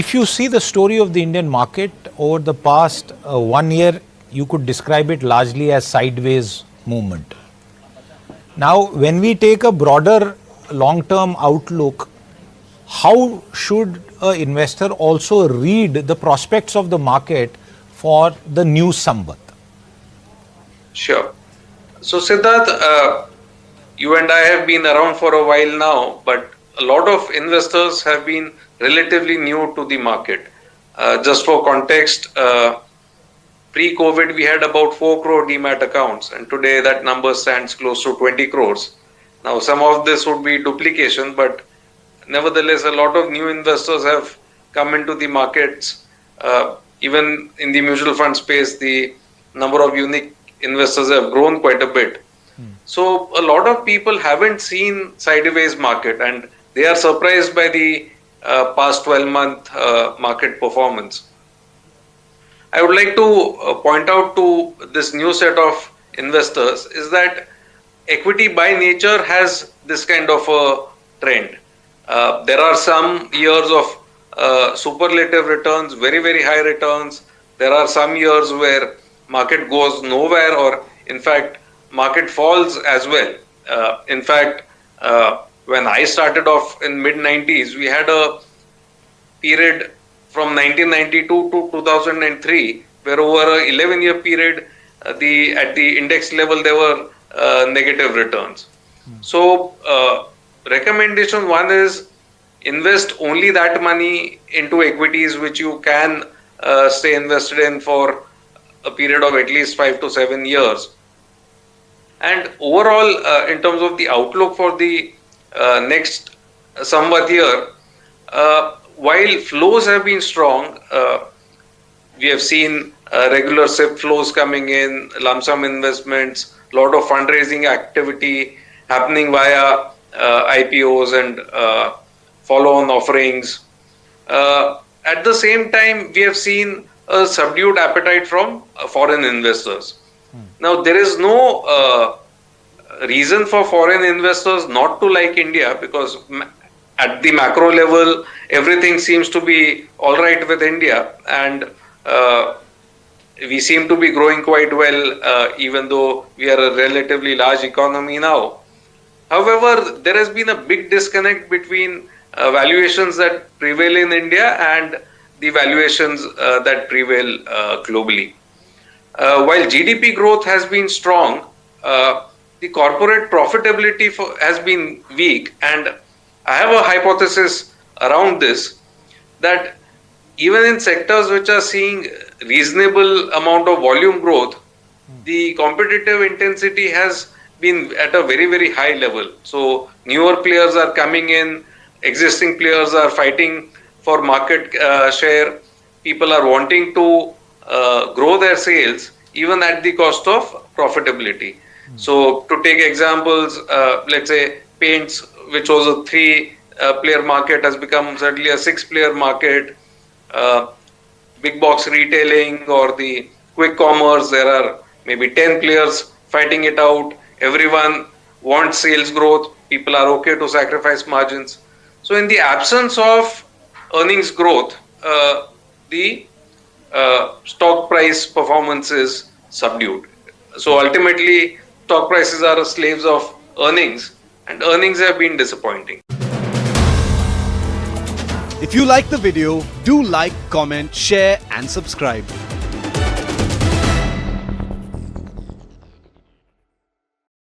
If you see the story of the Indian market over the past 1 year, you could describe it largely as sideways movement. Now, when we take a broader long-term outlook, how should an investor also read the prospects of the market for the new Samvat? Sure. So, Siddharth, you and I have been around for a while now, but a lot of investors have been relatively new to the market. Just for context, pre-COVID, we had about 4 crore Dmat accounts, and today that number stands close to 20 crores. Now, some of this would be duplication, but nevertheless, a lot of new investors have come into the markets. Even in the mutual fund space, the number of unique investors have grown quite a bit. So a lot of people haven't seen sideways market, and they are surprised by the past 12-month market performance. I would like to point out to this new set of investors is that equity by nature has this kind of a trend. There are some years of superlative returns, very, very high returns. There are some years where market goes nowhere, or in fact, market falls as well. In fact, when I started off in mid-90s, we had a period from 1992 to 2003, where over an 11-year period, at the index level, there were negative returns. So, recommendation one is invest only that money into equities which you can stay invested in for a period of at least 5 to 7 years. And overall, in terms of the outlook for the next Samvat year, while flows have been strong, we have seen regular SIP flows coming in, lump sum investments, a lot of fundraising activity happening via IPOs and follow-on offerings. At the same time, we have seen a subdued appetite from foreign investors. Now, there is no reason for foreign investors not to like India, because at the macro level, everything seems to be all right with India, and we seem to be growing quite well, even though we are a relatively large economy now. However, there has been a big disconnect between valuations that prevail in India and the valuations that prevail globally. While GDP growth has been strong, the corporate profitability has been weak, and I have a hypothesis around this, that even in sectors which are seeing reasonable amount of volume growth, the competitive intensity has been at a very, very high level. So newer players are coming in, existing players are fighting for market share, people are wanting to grow their sales even at the cost of profitability. So to take examples, let's say paints, which was a 3-player market, has become certainly a 6-player market. Big box retailing or the quick commerce, there are maybe 10 players fighting it out. Everyone wants sales growth. People are okay to sacrifice margins. So in the absence of earnings growth, the stock price performance is subdued. So ultimately, stock prices are slaves of earnings, and earnings have been disappointing. If you like the video, do like, comment, share and subscribe.